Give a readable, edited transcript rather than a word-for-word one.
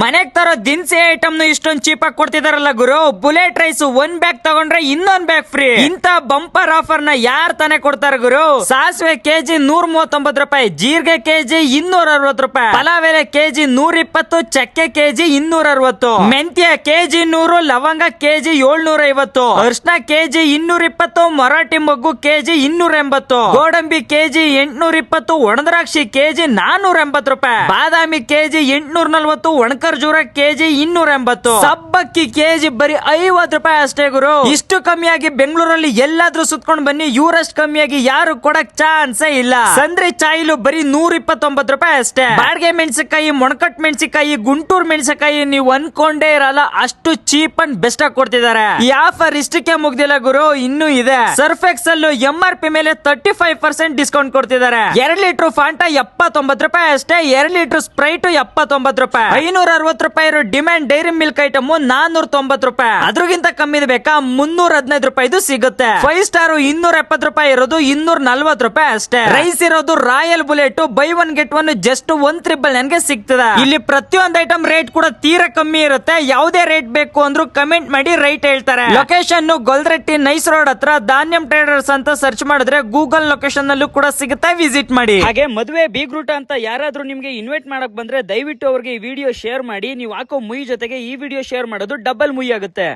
ಮನೆಗ್ ತರೋ ದಿನಸಿ ಐಟಮ್ ಇಷ್ಟೊಂದು ಚೀಪ್ ಆಗಿ ಕೊಡ್ತಿದಾರಲ್ಲ ಗುರು. ಬುಲೆಟ್ ರೈಸ್ 1 ಬ್ಯಾಗ್ ತಗೊಂಡ್ರೆ ಇನ್ನೊಂದ್ ಬ್ಯಾಗ್ ಫ್ರೀ. ಇಂತ ಬಂಪರ್ ಆಫರ್ ನ ಯಾರ್ ತಾನೇ ಕೊಡ್ತಾರ ಗುರು. ಸಾಸಿವೆ ಕೆಜಿ 139 ರೂಪಾಯಿ, ಜೀರಿಗೆ ಕೆಜಿ 260 ರೂಪಾಯಿ, ಪಲಾವ್ ಎಲೆ ಕೆಜಿ 120, ಚಕ್ಕೆ ಕೆಜಿ 260, ಮೆಂತ್ಯ ಕೆಜಿ 100, ಲವಂಗ ಕೆಜಿ 750, ಅರ್ಶನ ಕೆಜಿ 220, ಮರಾಠಿ ಮೊಗ್ಗು ಕೆಜಿ 280, ಗೋಡಂಬಿ ಕೆಜಿ 820, ಒಣದ್ರಾಕ್ಷಿ ಕೆಜಿ 480 ರೂಪಾಯಿ, ಬಾದಾಮಿ ಕೆಜಿ 840, ಒಣಕರ್ಜೂರ ಕೆಜಿ 280, ಸಬ್ಬಕ್ಕಿ ಕೆಜಿ ಬರೀ 50 ರೂಪಾಯಿ ಅಷ್ಟೇ ಗುರು. ಇಷ್ಟು ಕಮ್ಮಿಯಾಗಿ ಬೆಂಗಳೂರಲ್ಲಿ ಎಲ್ಲಾದ್ರೂ ಸುತ್ಕೊಂಡ್ ಬನ್ನಿ, ಇವರಷ್ಟು ಕಮ್ಮಿಯಾಗಿ ಯಾರು ಕೊಡಕ್ ಚಾನ್ಸೇ ಇಲ್ಲ. ಸಂದ್ರಿ ಚಾಯಿಲು ಬರೀ 129 ರೂಪಾಯಿ ಅಷ್ಟೇ. ಬಾಡ್ಗೆ ಮೆಣಸಿನಕಾಯಿ, ಮೊಣಕಟ್ ಮೆಣಸಿನಕಾಯಿ, ಗುಂಟೂರು ಮೆಣಸಿನಕಾಯಿ ನೀವು ಅನ್ಕೊಂಡೇ ಇರಲ್ಲ, ಅಷ್ಟು ಚೀಪ್ ಅಂಡ್ ಬೆಸ್ಟ್ ಆಗಿ ಕೊಡ್ತಿದ್ದಾರೆ. ಈ ಆಫರ್ ಇಷ್ಟಕ್ಕೆ ಮುಗ್ದಿಲ್ಲ ಗುರು, ಇನ್ನೂ ಇದೆ. ಸರ್ಫೆಕ್ಸ್ ಅಲ್ಲೂ MRP ಮೇಲೆ 35% ಡಿಸ್ಕೌಂಟ್ ಕೊಡ್ತಿದ್ದಾರೆ. 2 ಲೀಟರ್ ಫಾಂಟಾ 79 ರೂಪಾಯಿ ಅಷ್ಟೇ. 2 ಲೀಟರ್ ಸ್ಪ್ರೈಟ್ 79 ರೂಪಾಯಿ. 560 ರೂಪಾಯಿ ಇರೋ ಡಿಮ್ಯಾಂಡ್ ಡೈರಿ ಮಿಲ್ಕ್ ಐಟಮ್ 490 ರೂಪಾಯಿ. ಅದ್ರಗಿಂತ ಕಮ್ಮಿ ಬೇಕಾ 315 ರೂಪಾಯಿದು ಸಿಗುತ್ತೆ. 5 ಸ್ಟಾರ್ 270 ರೂಪಾಯಿ ಇರೋದು 240 ರೂಪಾಯಿ ಅಷ್ಟೇ. ರೈಸ್ ಇರೋದು royal bullet by 1 get 1 just 199 ಗೆ ಸಿಗ್ತದೆ. ಇಲ್ಲಿ ಪ್ರತಿಯೊಂದು ಐಟಮ್ ರೇಟ್ ಕೂಡ ತೀರಾ ಕಮ್ಮಿ ಇರುತ್ತೆ. ಯಾವುದೇ ರೇಟ್ ಬೇಕು ಅಂದ್ರೂ ಕಮೆಂಟ್ ಮಾಡಿ ರೈಟ್ ಹೇಳ್ತಾರೆ. ಲೊಕೇಶನ್ ಗೊಲ್ರೆಟ್ಟಿ ನೈಸ್ ರೋಡ್ ಹತ್ರ ಧಾನ್ಯಂ ಟ್ರೇಡರ್ಸ್ ಅಂತ ಸರ್ಚ್ ಮಾಡಿದ್ರೆ ಗೂಗಲ್ ಲೊಕೇಶನ್ ಅಲ್ಲೂ ಕೂಡ ಸಿಗುತ್ತೆ, ವಿಸಿಟ್ ಮಾಡಿ. ಹಾಗೆ ಮದುವೆ ಬೀಗ್ರೂಟ ಅಂತ ಯಾರಾದ್ರೂ ನಿಮ್ಗೆ ಇನ್ವೈಟ್ ಮಾಡಕ್ ಬಂದ್ರೆ ದಯವಿಟ್ಟು ಅವ್ರಿಗೆ ಈ ವಿಡಿಯೋ ಶೇರ್ ಮಾಡಿ. ನೀವು ಹಾಕೋ ಮುಯಿ ಜೊತೆಗೆ ಈ ವಿಡಿಯೋ ಶೇರ್ ಮಾಡೋದು ಡಬಲ್ ಮುಯಿ ಆಗುತ್ತೆ.